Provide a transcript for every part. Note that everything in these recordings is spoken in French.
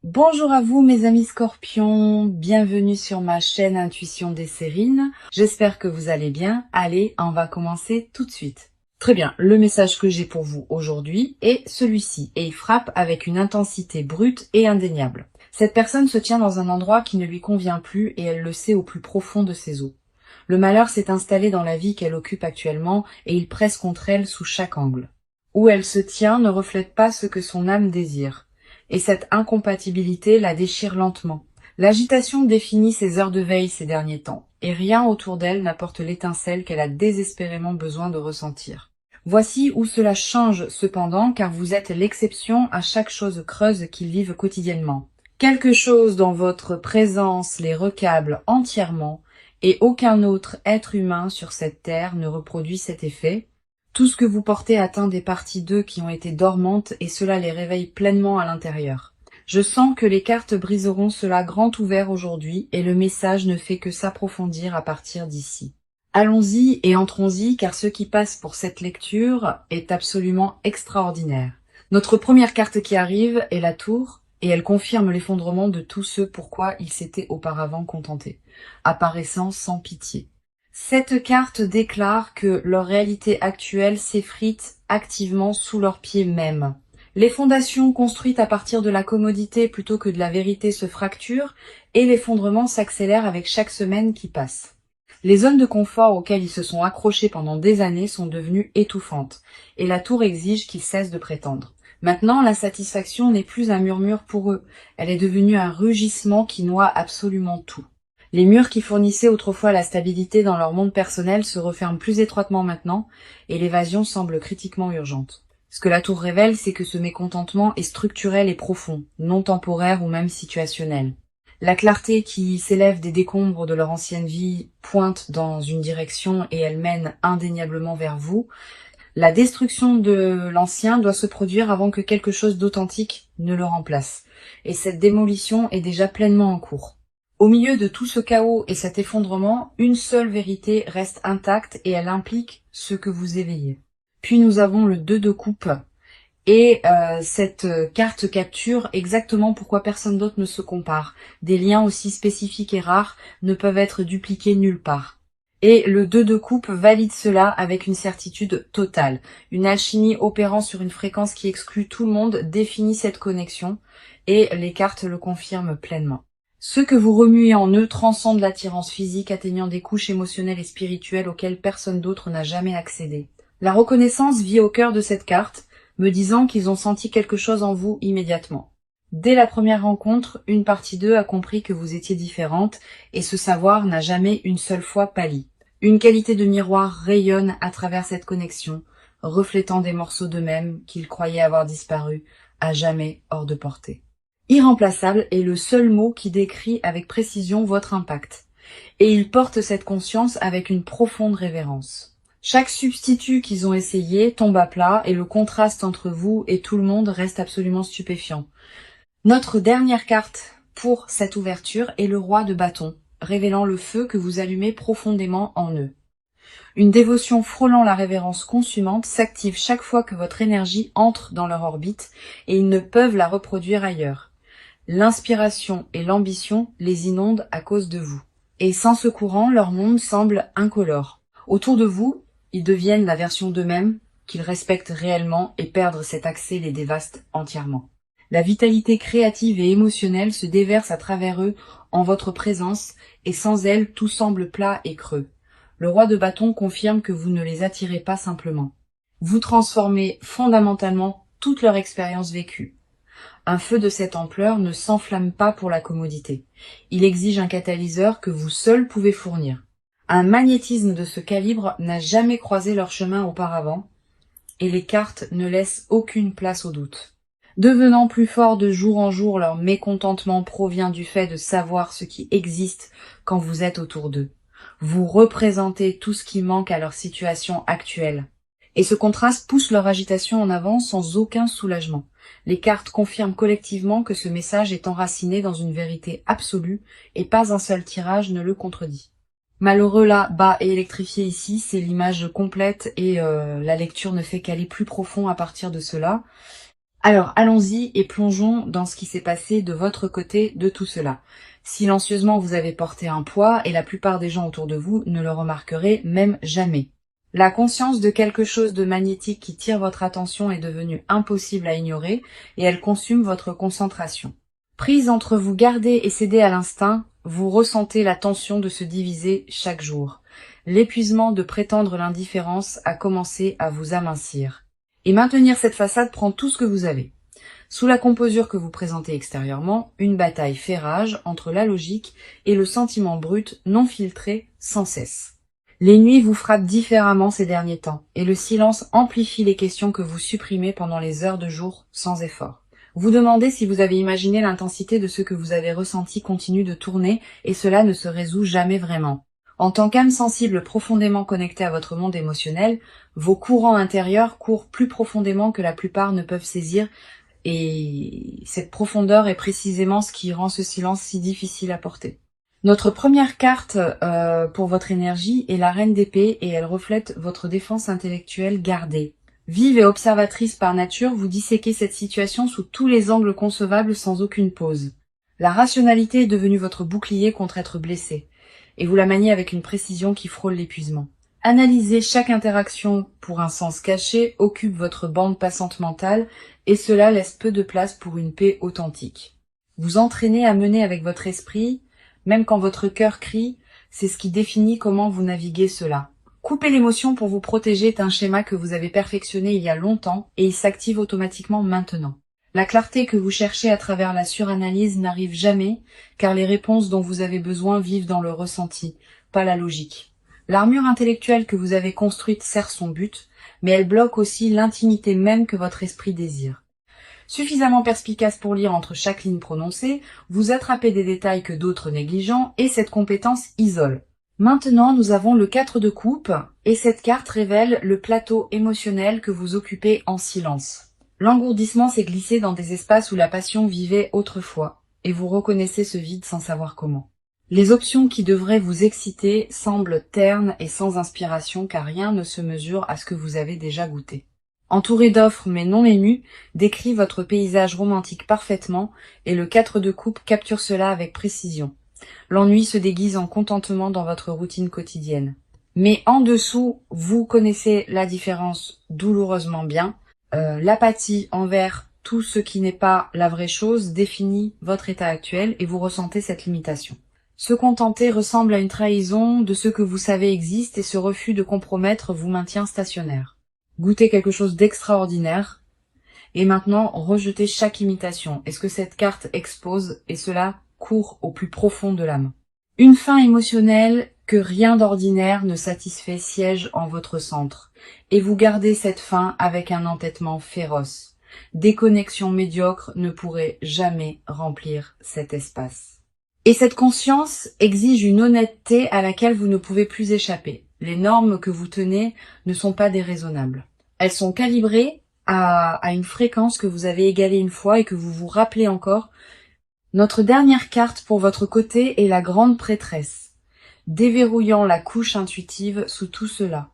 Bonjour à vous mes amis scorpions, bienvenue sur ma chaîne Intuition des Sérines. J'espère que vous allez bien. Allez, on va commencer tout de suite. Très bien, le message que j'ai pour vous aujourd'hui est celui-ci et il frappe avec une intensité brute et indéniable. Cette personne se tient dans un endroit qui ne lui convient plus et elle le sait au plus profond de ses os. Le malheur s'est installé dans la vie qu'elle occupe actuellement et il presse contre elle sous chaque angle. Où elle se tient ne reflète pas ce que son âme désire. Et cette incompatibilité la déchire lentement. L'agitation définit ses heures de veille ces derniers temps, et rien autour d'elle n'apporte l'étincelle qu'elle a désespérément besoin de ressentir. Voici où cela change cependant, car vous êtes l'exception à chaque chose creuse qu'ils vivent quotidiennement. Quelque chose dans votre présence les recable entièrement, et aucun autre être humain sur cette terre ne reproduit cet effet. Tout ce que vous portez atteint des parties d'eux qui ont été dormantes et cela les réveille pleinement à l'intérieur. Je sens que les cartes briseront cela grand ouvert aujourd'hui et le message ne fait que s'approfondir à partir d'ici. Allons-y et entrons-y car ce qui passe pour cette lecture est absolument extraordinaire. Notre première carte qui arrive est la tour et elle confirme l'effondrement de tous ceux pourquoi ils s'étaient auparavant contentés, apparaissant sans pitié. Cette carte déclare que leur réalité actuelle s'effrite activement sous leurs pieds mêmes. Les fondations construites à partir de la commodité plutôt que de la vérité se fracturent et l'effondrement s'accélère avec chaque semaine qui passe. Les zones de confort auxquelles ils se sont accrochés pendant des années sont devenues étouffantes et la tour exige qu'ils cessent de prétendre. Maintenant, l'insatisfaction n'est plus un murmure pour eux, elle est devenue un rugissement qui noie absolument tout. Les murs qui fournissaient autrefois la stabilité dans leur monde personnel se referment plus étroitement maintenant, et l'évasion semble critiquement urgente. Ce que la tour révèle, c'est que ce mécontentement est structurel et profond, non temporaire ou même situationnel. La clarté qui s'élève des décombres de leur ancienne vie pointe dans une direction et elle mène indéniablement vers vous. La destruction de l'ancien doit se produire avant que quelque chose d'authentique ne le remplace, et cette démolition est déjà pleinement en cours. Au milieu de tout ce chaos et cet effondrement, une seule vérité reste intacte et elle implique ce que vous éveillez. Puis nous avons le 2 de coupe et cette carte capture exactement pourquoi personne d'autre ne se compare. Des liens aussi spécifiques et rares ne peuvent être dupliqués nulle part. Et le 2 de coupe valide cela avec une certitude totale. Une alchimie opérant sur une fréquence qui exclut tout le monde définit cette connexion et les cartes le confirment pleinement. Ce que vous remuez en eux transcende l'attirance physique, atteignant des couches émotionnelles et spirituelles auxquelles personne d'autre n'a jamais accédé. La reconnaissance vit au cœur de cette carte, me disant qu'ils ont senti quelque chose en vous immédiatement. Dès la première rencontre, une partie d'eux a compris que vous étiez différente, et ce savoir n'a jamais une seule fois pâli. Une qualité de miroir rayonne à travers cette connexion, reflétant des morceaux d'eux-mêmes qu'ils croyaient avoir disparu, à jamais hors de portée. Irremplaçable est le seul mot qui décrit avec précision votre impact. Et ils portent cette conscience avec une profonde révérence. Chaque substitut qu'ils ont essayé tombe à plat et le contraste entre vous et tout le monde reste absolument stupéfiant. Notre dernière carte pour cette ouverture est le roi de bâton, révélant le feu que vous allumez profondément en eux. Une dévotion frôlant la révérence consumante s'active chaque fois que votre énergie entre dans leur orbite et ils ne peuvent la reproduire ailleurs. L'inspiration et l'ambition les inondent à cause de vous. Et sans ce courant, leur monde semble incolore. Autour de vous, ils deviennent la version d'eux-mêmes qu'ils respectent réellement et perdre cet accès les dévaste entièrement. La vitalité créative et émotionnelle se déverse à travers eux en votre présence et sans elle, tout semble plat et creux. Le roi de bâton confirme que vous ne les attirez pas simplement. Vous transformez fondamentalement toute leur expérience vécue. Un feu de cette ampleur ne s'enflamme pas pour la commodité. Il exige un catalyseur que vous seul pouvez fournir. Un magnétisme de ce calibre n'a jamais croisé leur chemin auparavant, et les cartes ne laissent aucune place au doute. Devenant plus fort de jour en jour, leur mécontentement provient du fait de savoir ce qui existe quand vous êtes autour d'eux. Vous représentez tout ce qui manque à leur situation actuelle. Et ce contraste pousse leur agitation en avant sans aucun soulagement. Les cartes confirment collectivement que ce message est enraciné dans une vérité absolue et pas un seul tirage ne le contredit. Malheureux là, bas et électrifié ici, c'est l'image complète et la lecture ne fait qu'aller plus profond à partir de cela. Alors, allons-y et plongeons dans ce qui s'est passé de votre côté de tout cela. Silencieusement, vous avez porté un poids et la plupart des gens autour de vous ne le remarqueraient même jamais. La conscience de quelque chose de magnétique qui tire votre attention est devenue impossible à ignorer et elle consume votre concentration. Prise entre vous garder et céder à l'instinct, vous ressentez la tension de se diviser chaque jour. L'épuisement de prétendre l'indifférence a commencé à vous amincir. Et maintenir cette façade prend tout ce que vous avez. Sous la composure que vous présentez extérieurement, une bataille fait rage entre la logique et le sentiment brut non filtré sans cesse. Les nuits vous frappent différemment ces derniers temps, et le silence amplifie les questions que vous supprimez pendant les heures de jour sans effort. Vous demandez si vous avez imaginé l'intensité de ce que vous avez ressenti continue de tourner, et cela ne se résout jamais vraiment. En tant qu'âme sensible profondément connectée à votre monde émotionnel, vos courants intérieurs courent plus profondément que la plupart ne peuvent saisir, et cette profondeur est précisément ce qui rend ce silence si difficile à porter. Notre première carte pour votre énergie est la Reine d'épée et elle reflète votre défense intellectuelle gardée. Vive et observatrice par nature, vous disséquez cette situation sous tous les angles concevables sans aucune pause. La rationalité est devenue votre bouclier contre être blessé, et vous la maniez avec une précision qui frôle l'épuisement. Analyser chaque interaction pour un sens caché occupe votre bande passante mentale et cela laisse peu de place pour une paix authentique. Vous entraînez à mener avec votre esprit, même quand votre cœur crie, c'est ce qui définit comment vous naviguez cela. Couper l'émotion pour vous protéger est un schéma que vous avez perfectionné il y a longtemps et il s'active automatiquement maintenant. La clarté que vous cherchez à travers la suranalyse n'arrive jamais, car les réponses dont vous avez besoin vivent dans le ressenti, pas la logique. L'armure intellectuelle que vous avez construite sert son but, mais elle bloque aussi l'intimité même que votre esprit désire. Suffisamment perspicace pour lire entre chaque ligne prononcée, vous attrapez des détails que d'autres négligent et cette compétence isole. Maintenant, nous avons le 4 de coupe et cette carte révèle le plateau émotionnel que vous occupez en silence. L'engourdissement s'est glissé dans des espaces où la passion vivait autrefois, et vous reconnaissez ce vide sans savoir comment. Les options qui devraient vous exciter semblent ternes et sans inspiration car rien ne se mesure à ce que vous avez déjà goûté. Entouré d'offres mais non ému, décrit votre paysage romantique parfaitement et le 4 de coupe capture cela avec précision. L'ennui se déguise en contentement dans votre routine quotidienne. Mais en dessous, vous connaissez la différence douloureusement bien. L'apathie envers tout ce qui n'est pas la vraie chose définit votre état actuel et vous ressentez cette limitation. Se contenter ressemble à une trahison de ce que vous savez existe et ce refus de compromettre vous maintient stationnaire. Goûtez quelque chose d'extraordinaire et maintenant rejetez chaque imitation. Est-ce que cette carte expose et cela court au plus profond de l'âme. Une faim émotionnelle que rien d'ordinaire ne satisfait siège en votre centre, et vous gardez cette faim avec un entêtement féroce. Des connexions médiocres ne pourraient jamais remplir cet espace. Et cette conscience exige une honnêteté à laquelle vous ne pouvez plus échapper. Les normes que vous tenez ne sont pas déraisonnables. Elles sont calibrées à une fréquence que vous avez égalée une fois et que vous vous rappelez encore. Notre dernière carte pour votre côté est la grande prêtresse, déverrouillant la couche intuitive sous tout cela.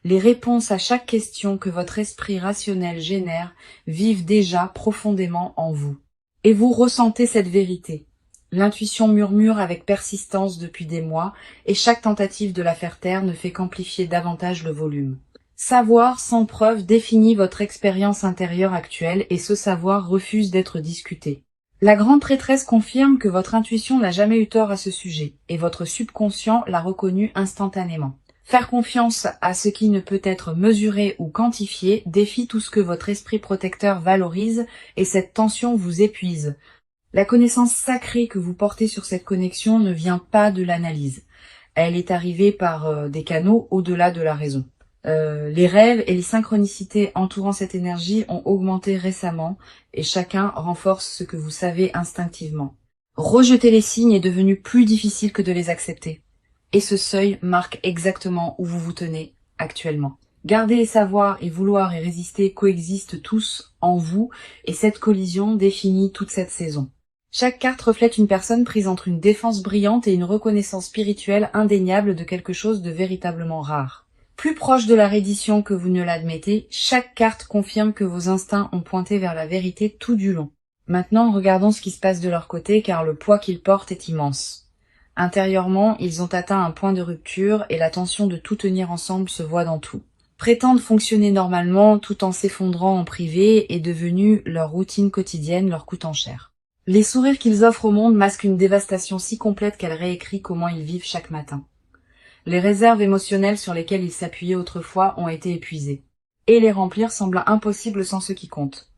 Les réponses à chaque question que votre esprit rationnel génère vivent déjà profondément en vous. Et vous ressentez cette vérité. L'intuition murmure avec persistance depuis des mois, et chaque tentative de la faire taire ne fait qu'amplifier davantage le volume. Savoir sans preuve définit votre expérience intérieure actuelle, et ce savoir refuse d'être discuté. La grande prêtresse confirme que votre intuition n'a jamais eu tort à ce sujet, et votre subconscient l'a reconnu instantanément. Faire confiance à ce qui ne peut être mesuré ou quantifié défie tout ce que votre esprit protecteur valorise, et cette tension vous épuise. La connaissance sacrée que vous portez sur cette connexion ne vient pas de l'analyse. Elle est arrivée par des canaux au-delà de la raison. Les rêves et les synchronicités entourant cette énergie ont augmenté récemment et chacun renforce ce que vous savez instinctivement. Rejeter les signes est devenu plus difficile que de les accepter. Et ce seuil marque exactement où vous vous tenez actuellement. Garder les savoirs et vouloir y résister coexistent tous en vous et cette collision définit toute cette saison. Chaque carte reflète une personne prise entre une défense brillante et une reconnaissance spirituelle indéniable de quelque chose de véritablement rare. Plus proche de la reddition que vous ne l'admettez, chaque carte confirme que vos instincts ont pointé vers la vérité tout du long. Maintenant, regardons ce qui se passe de leur côté car le poids qu'ils portent est immense. Intérieurement, ils ont atteint un point de rupture et la tension de tout tenir ensemble se voit dans tout. Prétendre fonctionner normalement tout en s'effondrant en privé est devenu leur routine quotidienne, leur coûtant cher. Les sourires qu'ils offrent au monde masquent une dévastation si complète qu'elle réécrit comment ils vivent chaque matin. Les réserves émotionnelles sur lesquelles ils s'appuyaient autrefois ont été épuisées. Et les remplir semble impossible sans ce qui compte.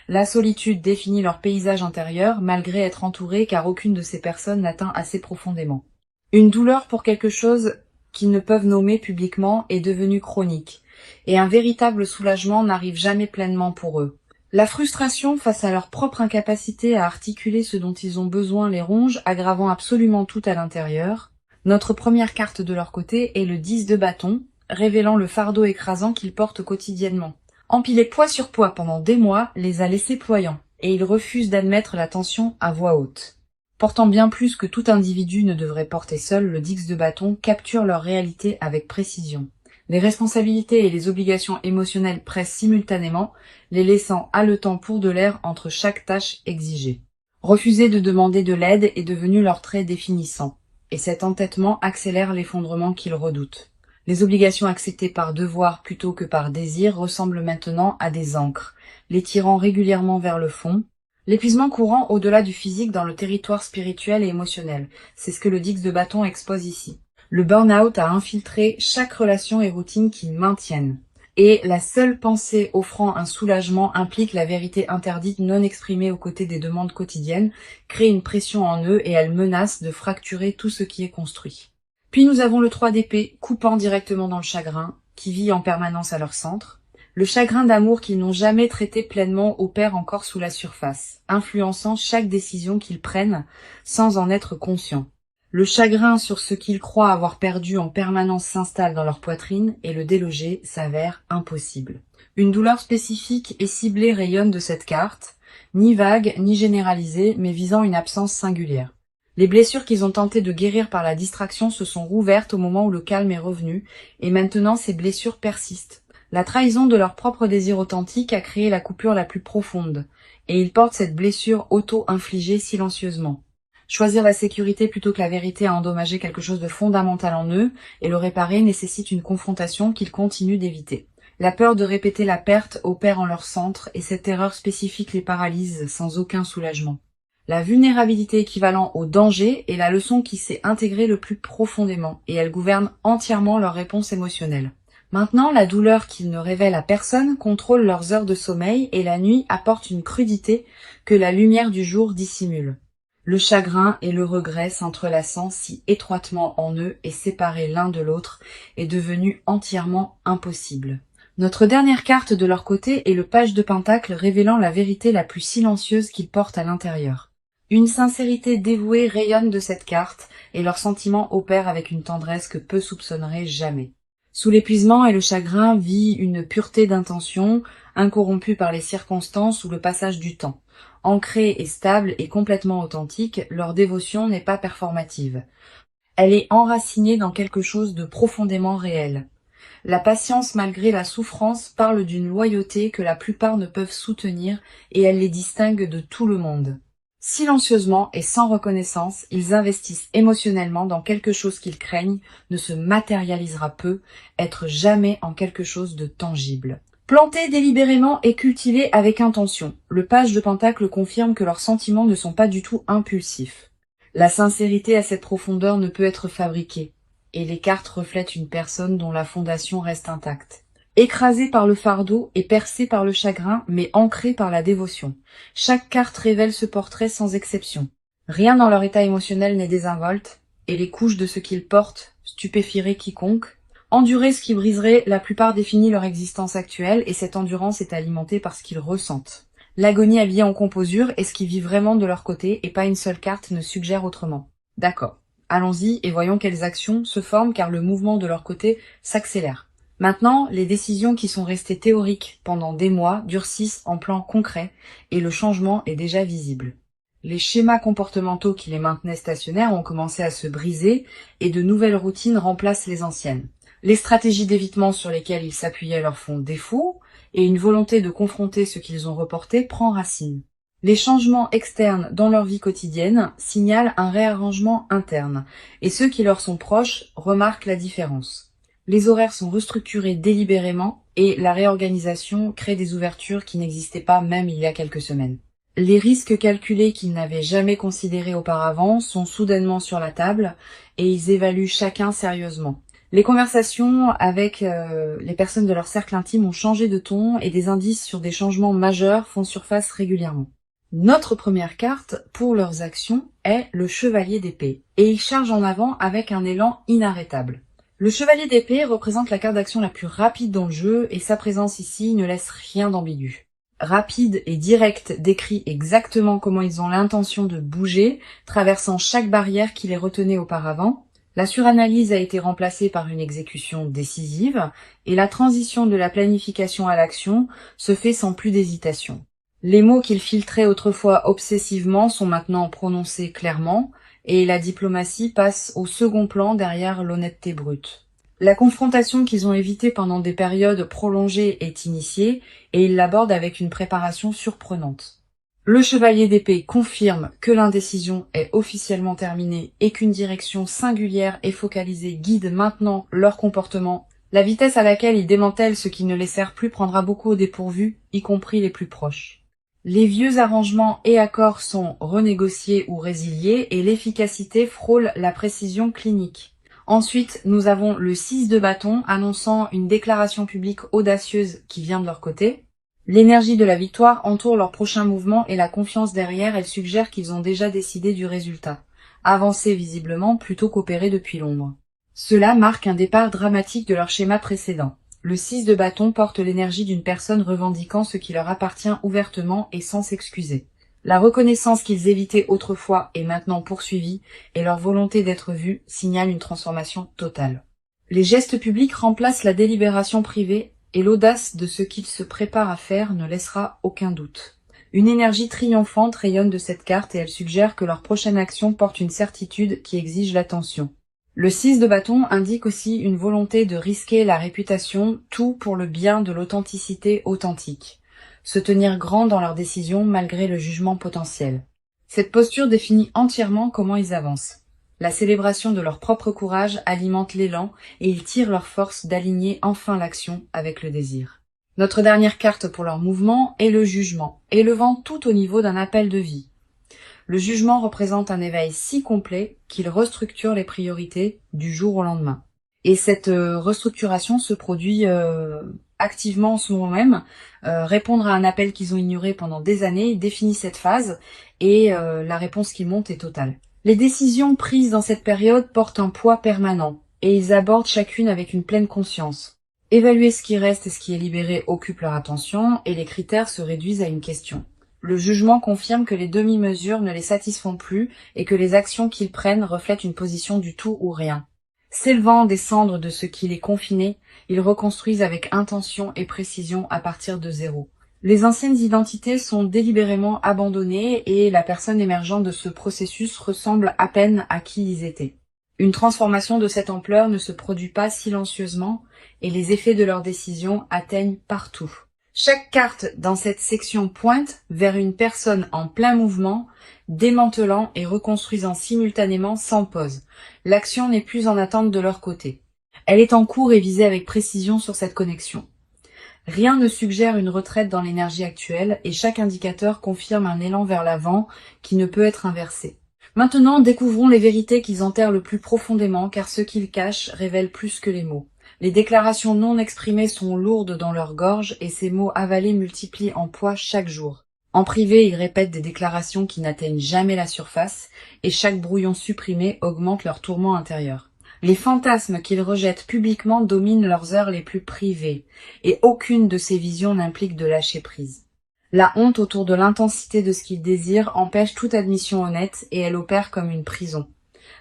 La solitude définit leur paysage intérieur, malgré être entourés, car aucune de ces personnes n'atteint assez profondément. Une douleur pour quelque chose qu'ils ne peuvent nommer publiquement est devenue chronique, et un véritable soulagement n'arrive jamais pleinement pour eux. La frustration face à leur propre incapacité à articuler ce dont ils ont besoin les ronge, aggravant absolument tout à l'intérieur. Notre première carte de leur côté est le 10 de bâton, révélant le fardeau écrasant qu'ils portent quotidiennement. Empiler poids sur poids pendant des mois les a laissés ployants, et ils refusent d'admettre la tension à voix haute. Portant bien plus que tout individu ne devrait porter seul, le 10 de bâton capture leur réalité avec précision. Les responsabilités et les obligations émotionnelles pressent simultanément, les laissant haletants pour de l'air entre chaque tâche exigée. Refuser de demander de l'aide est devenu leur trait définissant, et cet entêtement accélère l'effondrement qu'ils redoutent. Les obligations acceptées par devoir plutôt que par désir ressemblent maintenant à des ancres, les tirant régulièrement vers le fond. L'épuisement courant au-delà du physique dans le territoire spirituel et émotionnel, c'est ce que le 10 de bâton expose ici. Le burn-out a infiltré chaque relation et routine qu'ils maintiennent. Et la seule pensée offrant un soulagement implique la vérité interdite non exprimée aux côtés des demandes quotidiennes, crée une pression en eux et elle menace de fracturer tout ce qui est construit. Puis nous avons le 3 d'épée, coupant directement dans le chagrin, qui vit en permanence à leur centre. Le chagrin d'amour qu'ils n'ont jamais traité pleinement opère encore sous la surface, influençant chaque décision qu'ils prennent sans en être conscients. Le chagrin sur ce qu'ils croient avoir perdu en permanence s'installe dans leur poitrine et le déloger s'avère impossible. Une douleur spécifique et ciblée rayonne de cette carte, ni vague ni généralisée, mais visant une absence singulière. Les blessures qu'ils ont tenté de guérir par la distraction se sont rouvertes au moment où le calme est revenu, et maintenant ces blessures persistent. La trahison de leur propre désir authentique a créé la coupure la plus profonde, et ils portent cette blessure auto-infligée silencieusement. Choisir la sécurité plutôt que la vérité a endommagé quelque chose de fondamental en eux, et le réparer nécessite une confrontation qu'ils continuent d'éviter. La peur de répéter la perte opère en leur centre, et cette terreur spécifique les paralyse sans aucun soulagement. La vulnérabilité équivalent au danger est la leçon qui s'est intégrée le plus profondément, et elle gouverne entièrement leur réponse émotionnelle. Maintenant, la douleur qu'ils ne révèlent à personne contrôle leurs heures de sommeil et la nuit apporte une crudité que la lumière du jour dissimule. Le chagrin et le regret s'entrelaçant si étroitement en eux et séparés l'un de l'autre est devenu entièrement impossible. Notre dernière carte de leur côté est le page de pentacle révélant la vérité la plus silencieuse qu'ils portent à l'intérieur. Une sincérité dévouée rayonne de cette carte et leurs sentiments opèrent avec une tendresse que peu soupçonneraient jamais. Sous l'épuisement et le chagrin vit une pureté d'intention, incorrompue par les circonstances ou le passage du temps. Ancrée et stable et complètement authentique, leur dévotion n'est pas performative. Elle est enracinée dans quelque chose de profondément réel. La patience malgré la souffrance parle d'une loyauté que la plupart ne peuvent soutenir et elle les distingue de tout le monde. Silencieusement et sans reconnaissance, ils investissent émotionnellement dans quelque chose qu'ils craignent ne se matérialisera peu, être jamais en quelque chose de tangible. Plantés délibérément et cultivés avec intention, le page de pentacle confirme que leurs sentiments ne sont pas du tout impulsifs. La sincérité à cette profondeur ne peut être fabriquée, et les cartes reflètent une personne dont la fondation reste intacte. Écrasée par le fardeau et percée par le chagrin, mais ancrée par la dévotion. Chaque carte révèle ce portrait sans exception. Rien dans leur état émotionnel n'est désinvolte, et les couches de ce qu'ils portent stupéfieraient quiconque. Endurer ce qui briserait la plupart définit leur existence actuelle, et cette endurance est alimentée par ce qu'ils ressentent. L'agonie habillée en composure est ce qui vit vraiment de leur côté, et pas une seule carte ne suggère autrement. D'accord. Allons-y et voyons quelles actions se forment car le mouvement de leur côté s'accélère. Maintenant, les décisions qui sont restées théoriques pendant des mois durcissent en plan concret et le changement est déjà visible. Les schémas comportementaux qui les maintenaient stationnaires ont commencé à se briser et de nouvelles routines remplacent les anciennes. Les stratégies d'évitement sur lesquelles ils s'appuyaient leur font défaut, et une volonté de confronter ce qu'ils ont reporté prend racine. Les changements externes dans leur vie quotidienne signalent un réarrangement interne, et ceux qui leur sont proches remarquent la différence. Les horaires sont restructurés délibérément, et la réorganisation crée des ouvertures qui n'existaient pas même il y a quelques semaines. Les risques calculés qu'ils n'avaient jamais considérés auparavant sont soudainement sur la table, et ils évaluent chacun sérieusement. Les conversations avec les personnes de leur cercle intime ont changé de ton, et des indices sur des changements majeurs font surface régulièrement. Notre première carte pour leurs actions est le chevalier d'épée, et il charge en avant avec un élan inarrêtable. Le chevalier d'épée représente la carte d'action la plus rapide dans le jeu, et sa présence ici ne laisse rien d'ambigu. Rapide et direct décrit exactement comment ils ont l'intention de bouger, traversant chaque barrière qui les retenait auparavant. La suranalyse a été remplacée par une exécution décisive, et la transition de la planification à l'action se fait sans plus d'hésitation. Les mots qu'ils filtraient autrefois obsessivement sont maintenant prononcés clairement, et la diplomatie passe au second plan derrière l'honnêteté brute. La confrontation qu'ils ont évitée pendant des périodes prolongées est initiée, et ils l'abordent avec une préparation surprenante. Le chevalier d'épée confirme que l'indécision est officiellement terminée et qu'une direction singulière et focalisée guide maintenant leur comportement. La vitesse à laquelle ils démantèlent ce qui ne les sert plus prendra beaucoup au dépourvu, y compris les plus proches. Les vieux arrangements et accords sont renégociés ou résiliés et l'efficacité frôle la précision clinique. Ensuite, nous avons le 6 de bâton annonçant une déclaration publique audacieuse qui vient de leur côté. L'énergie de la victoire entoure leur prochain mouvement et la confiance derrière, elle suggère qu'ils ont déjà décidé du résultat. Avancer visiblement plutôt qu'opérer depuis l'ombre. Cela marque un départ dramatique de leur schéma précédent. Le 6 de bâton porte l'énergie d'une personne revendiquant ce qui leur appartient ouvertement et sans s'excuser. La reconnaissance qu'ils évitaient autrefois est maintenant poursuivie et leur volonté d'être vus signale une transformation totale. Les gestes publics remplacent la délibération privée et l'audace de ce qu'ils se préparent à faire ne laissera aucun doute. Une énergie triomphante rayonne de cette carte et elle suggère que leur prochaine action porte une certitude qui exige l'attention. Le 6 de bâton indique aussi une volonté de risquer la réputation, tout pour le bien de l'authenticité authentique. Se tenir grand dans leurs décisions malgré le jugement potentiel. Cette posture définit entièrement comment ils avancent. La célébration de leur propre courage alimente l'élan et ils tirent leur force d'aligner enfin l'action avec le désir. Notre dernière carte pour leur mouvement est le jugement, élevant tout au niveau d'un appel de vie. Le jugement représente un éveil si complet qu'il restructure les priorités du jour au lendemain. Et cette restructuration se produit activement en ce moment même. Répondre à un appel qu'ils ont ignoré pendant des années définit cette phase et la réponse qui monte est totale. Les décisions prises dans cette période portent un poids permanent et ils abordent chacune avec une pleine conscience. Évaluer ce qui reste et ce qui est libéré occupe leur attention et les critères se réduisent à une question. Le jugement confirme que les demi-mesures ne les satisfont plus et que les actions qu'ils prennent reflètent une position du tout ou rien. S'élevant des cendres de ce qui les confinait, ils reconstruisent avec intention et précision à partir de zéro. Les anciennes identités sont délibérément abandonnées et la personne émergente de ce processus ressemble à peine à qui ils étaient. Une transformation de cette ampleur ne se produit pas silencieusement et les effets de leurs décisions atteignent partout. Chaque carte dans cette section pointe vers une personne en plein mouvement, démantelant et reconstruisant simultanément sans pause. L'action n'est plus en attente de leur côté. Elle est en cours et visée avec précision sur cette connexion. Rien ne suggère une retraite dans l'énergie actuelle et chaque indicateur confirme un élan vers l'avant qui ne peut être inversé. Maintenant, découvrons les vérités qu'ils enterrent le plus profondément car ce qu'ils cachent révèle plus que les mots. Les déclarations non exprimées sont lourdes dans leur gorge et ces mots avalés multiplient en poids chaque jour. En privé, ils répètent des déclarations qui n'atteignent jamais la surface et chaque brouillon supprimé augmente leur tourment intérieur. Les fantasmes qu'ils rejettent publiquement dominent leurs heures les plus privées et aucune de ces visions n'implique de lâcher prise. La honte autour de l'intensité de ce qu'ils désirent empêche toute admission honnête et elle opère comme une prison.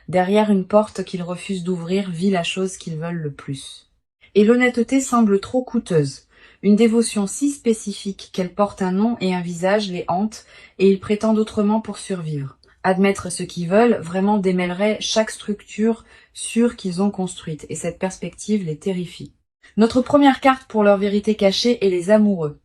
Derrière une porte qu'ils refusent d'ouvrir vit la chose qu'ils veulent le plus. Et l'honnêteté semble trop coûteuse. Une dévotion si spécifique qu'elle porte un nom et un visage les hante et ils prétendent autrement pour survivre. Admettre ce qu'ils veulent vraiment démêlerait chaque structure sûre qu'ils ont construite, et cette perspective les terrifie. Notre première carte pour leur vérité cachée est les amoureux,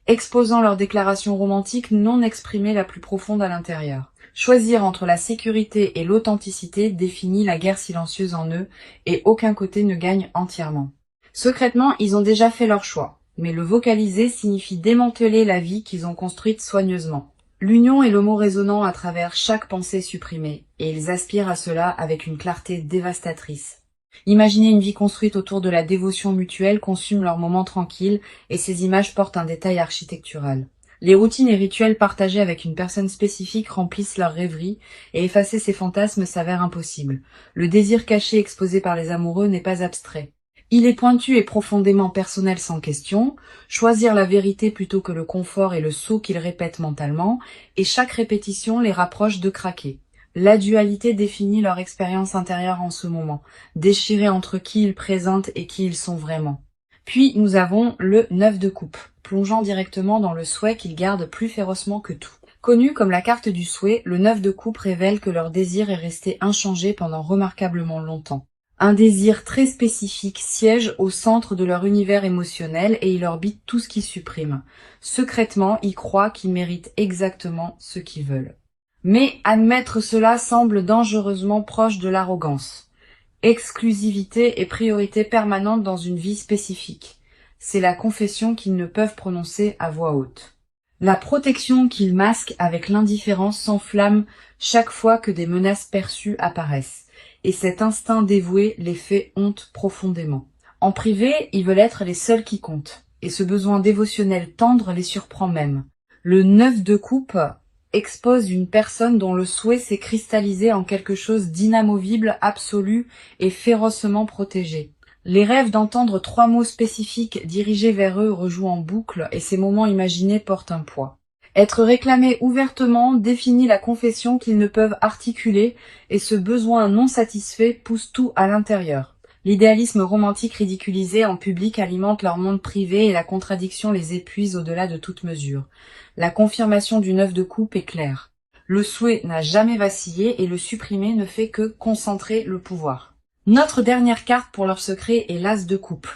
exposant leur déclaration romantique non exprimée la plus profonde à l'intérieur. Choisir entre la sécurité et l'authenticité définit la guerre silencieuse en eux, et aucun côté ne gagne entièrement. Secrètement, ils ont déjà fait leur choix, mais le vocaliser signifie démanteler la vie qu'ils ont construite soigneusement. L'union est le mot résonnant à travers chaque pensée supprimée, et ils aspirent à cela avec une clarté dévastatrice. Imaginer une vie construite autour de la dévotion mutuelle consume leurs moments tranquilles, et ces images portent un détail architectural. Les routines et rituels partagés avec une personne spécifique remplissent leurs rêveries, et effacer ces fantasmes s'avère impossible. Le désir caché exposé par les amoureux n'est pas abstrait. Il est pointu et profondément personnel sans question, choisir la vérité plutôt que le confort et le sceau qu'ils répètent mentalement, et chaque répétition les rapproche de craquer. La dualité définit leur expérience intérieure en ce moment, déchirée entre qui ils présentent et qui ils sont vraiment. Puis nous avons le 9 de coupe, plongeant directement dans le souhait qu'ils gardent plus férocement que tout. Connu comme la carte du souhait, le 9 de coupe révèle que leur désir est resté inchangé pendant remarquablement longtemps. Un désir très spécifique siège au centre de leur univers émotionnel et il orbite tout ce qu'ils suppriment. Secrètement, ils croient qu'ils méritent exactement ce qu'ils veulent. Mais admettre cela semble dangereusement proche de l'arrogance. Exclusivité et priorité permanente dans une vie spécifique. C'est la confession qu'ils ne peuvent prononcer à voix haute. La protection qu'ils masquent avec l'indifférence s'enflamme chaque fois que des menaces perçues apparaissent. Et cet instinct dévoué les fait honte profondément. En privé, ils veulent être les seuls qui comptent. Et ce besoin dévotionnel tendre les surprend même. Le 9 de coupe expose une personne dont le souhait s'est cristallisé en quelque chose d'inamovible, absolu et férocement protégé. Les rêves d'entendre 3 mots spécifiques dirigés vers eux rejouent en boucle et ces moments imaginés portent un poids. Être réclamé ouvertement définit la confession qu'ils ne peuvent articuler et ce besoin non satisfait pousse tout à l'intérieur. L'idéalisme romantique ridiculisé en public alimente leur monde privé et la contradiction les épuise au-delà de toute mesure. La confirmation du 9 de coupe est claire. Le souhait n'a jamais vacillé et le supprimer ne fait que concentrer le pouvoir. Notre dernière carte pour leur secret est l'As de coupe,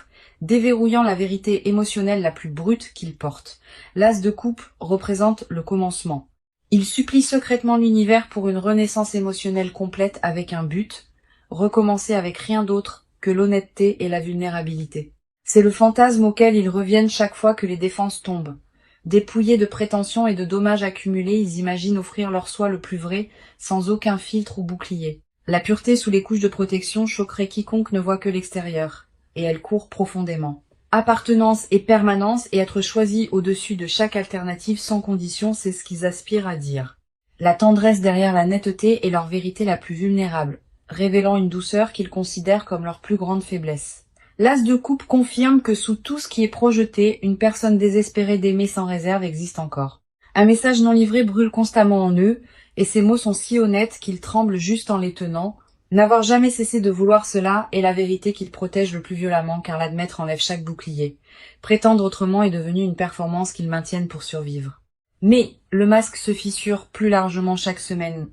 déverrouillant la vérité émotionnelle la plus brute qu'ils portent. L'As de coupe représente le commencement. Il supplie secrètement l'univers pour une renaissance émotionnelle complète avec un but, recommencer avec rien d'autre que l'honnêteté et la vulnérabilité. C'est le fantasme auquel ils reviennent chaque fois que les défenses tombent. Dépouillés de prétentions et de dommages accumulés, ils imaginent offrir leur soi le plus vrai, sans aucun filtre ou bouclier. La pureté sous les couches de protection choquerait quiconque ne voit que l'extérieur, et elle court profondément. Appartenance et permanence et être choisi au-dessus de chaque alternative sans condition, c'est ce qu'ils aspirent à dire. La tendresse derrière la netteté est leur vérité la plus vulnérable, révélant une douceur qu'ils considèrent comme leur plus grande faiblesse. L'As de coupe confirme que sous tout ce qui est projeté, une personne désespérée d'aimer sans réserve existe encore. Un message non livré brûle constamment en eux, et ces mots sont si honnêtes qu'ils tremblent juste en les tenant. N'avoir jamais cessé de vouloir cela est la vérité qu'ils protègent le plus violemment, car l'admettre enlève chaque bouclier. Prétendre autrement est devenu une performance qu'ils maintiennent pour survivre. Mais le masque se fissure plus largement chaque semaine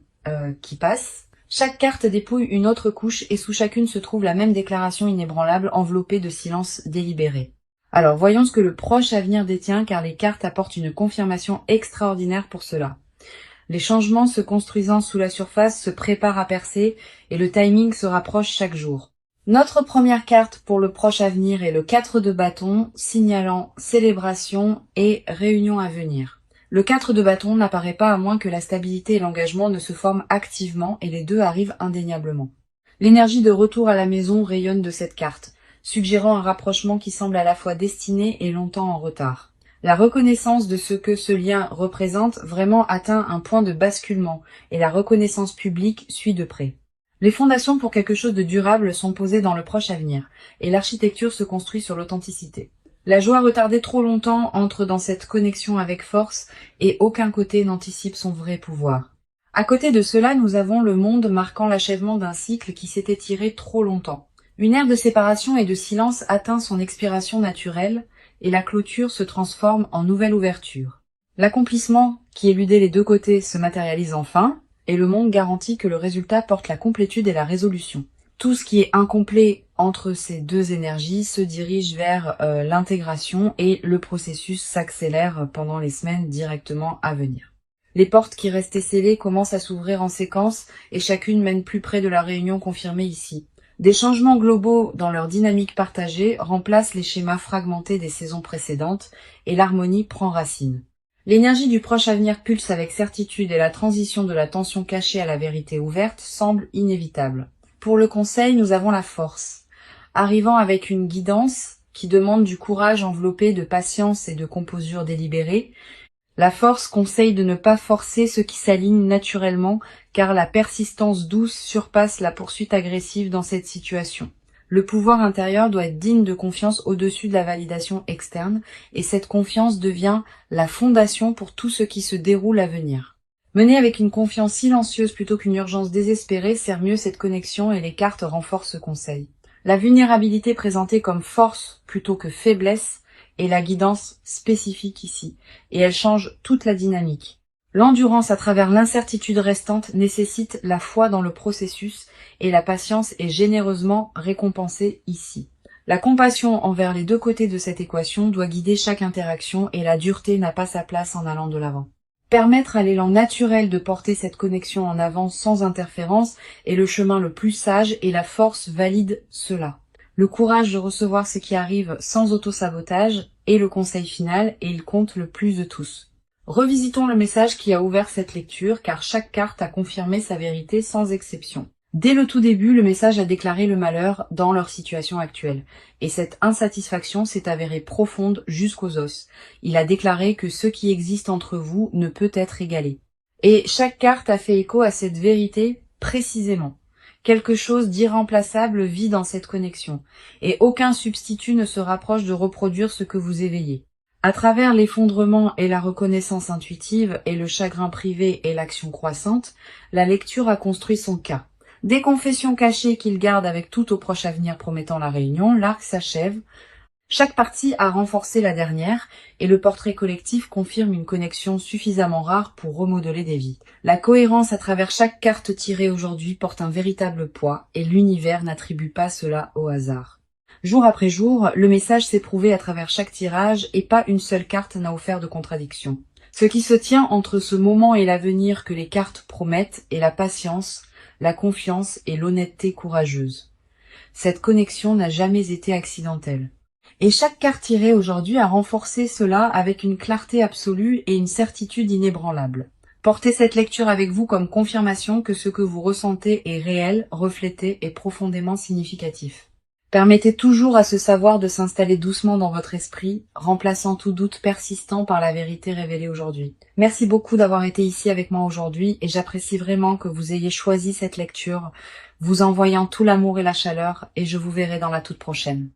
qui passe. Chaque carte dépouille une autre couche et sous chacune se trouve la même déclaration inébranlable enveloppée de silence délibéré. Alors voyons ce que le proche avenir détient car les cartes apportent une confirmation extraordinaire pour cela. Les changements se construisant sous la surface se préparent à percer et le timing se rapproche chaque jour. Notre première carte pour le proche avenir est le 4 de bâton, signalant célébration et réunion à venir. Le 4 de bâton n'apparaît pas à moins que la stabilité et l'engagement ne se forment activement et les deux arrivent indéniablement. L'énergie de retour à la maison rayonne de cette carte, suggérant un rapprochement qui semble à la fois destiné et longtemps en retard. La reconnaissance de ce que ce lien représente vraiment atteint un point de basculement et la reconnaissance publique suit de près. Les fondations pour quelque chose de durable sont posées dans le proche avenir et l'architecture se construit sur l'authenticité. La joie retardée trop longtemps entre dans cette connexion avec force et aucun côté n'anticipe son vrai pouvoir. À côté de cela, nous avons le monde marquant l'achèvement d'un cycle qui s'est étiré trop longtemps. Une ère de séparation et de silence atteint son expiration naturelle et la clôture se transforme en nouvelle ouverture. L'accomplissement qui éludait les deux côtés se matérialise enfin et le monde garantit que le résultat porte la complétude et la résolution. Tout ce qui est incomplet entre ces deux énergies se dirige vers l'intégration et le processus s'accélère pendant les semaines directement à venir. Les portes qui restaient scellées commencent à s'ouvrir en séquence et chacune mène plus près de la réunion confirmée ici. Des changements globaux dans leur dynamique partagée remplacent les schémas fragmentés des saisons précédentes et l'harmonie prend racine. L'énergie du proche avenir pulse avec certitude et la transition de la tension cachée à la vérité ouverte semble inévitable. Pour le conseil, nous avons la force, arrivant avec une guidance qui demande du courage enveloppé de patience et de composure délibérée. La force conseille de ne pas forcer ce qui s'aligne naturellement, car la persistance douce surpasse la poursuite agressive dans cette situation. Le pouvoir intérieur doit être digne de confiance au-dessus de la validation externe, et cette confiance devient la fondation pour tout ce qui se déroule à venir. Mener avec une confiance silencieuse plutôt qu'une urgence désespérée sert mieux cette connexion et les cartes renforcent ce conseil. La vulnérabilité présentée comme force plutôt que faiblesse est la guidance spécifique ici, et elle change toute la dynamique. L'endurance à travers l'incertitude restante nécessite la foi dans le processus et la patience est généreusement récompensée ici. La compassion envers les deux côtés de cette équation doit guider chaque interaction et la dureté n'a pas sa place en allant de l'avant. Permettre à l'élan naturel de porter cette connexion en avant sans interférence est le chemin le plus sage et la force valide cela. Le courage de recevoir ce qui arrive sans autosabotage est le conseil final et il compte le plus de tous. Revisitons le message qui a ouvert cette lecture car chaque carte a confirmé sa vérité sans exception. Dès le tout début, le message a déclaré le malheur dans leur situation actuelle. Et cette insatisfaction s'est avérée profonde jusqu'aux os. Il a déclaré que ce qui existe entre vous ne peut être égalé. Et chaque carte a fait écho à cette vérité précisément. Quelque chose d'irremplaçable vit dans cette connexion. Et aucun substitut ne se rapproche de reproduire ce que vous éveillez. À travers l'effondrement et la reconnaissance intuitive et le chagrin privé et l'action croissante, la lecture a construit son cas. Des confessions cachées qu'il garde avec tout au proche avenir promettant la réunion, l'arc s'achève. Chaque partie a renforcé la dernière et le portrait collectif confirme une connexion suffisamment rare pour remodeler des vies. La cohérence à travers chaque carte tirée aujourd'hui porte un véritable poids et l'univers n'attribue pas cela au hasard. Jour après jour, le message s'est prouvé à travers chaque tirage et pas une seule carte n'a offert de contradiction. Ce qui se tient entre ce moment et l'avenir que les cartes promettent est la patience, la confiance et l'honnêteté courageuse. Cette connexion n'a jamais été accidentelle. Et chaque carte tirée aujourd'hui a renforcé cela avec une clarté absolue et une certitude inébranlable. Portez cette lecture avec vous comme confirmation que ce que vous ressentez est réel, reflété et profondément significatif. Permettez toujours à ce savoir de s'installer doucement dans votre esprit, remplaçant tout doute persistant par la vérité révélée aujourd'hui. Merci beaucoup d'avoir été ici avec moi aujourd'hui et j'apprécie vraiment que vous ayez choisi cette lecture, vous envoyant tout l'amour et la chaleur et je vous verrai dans la toute prochaine.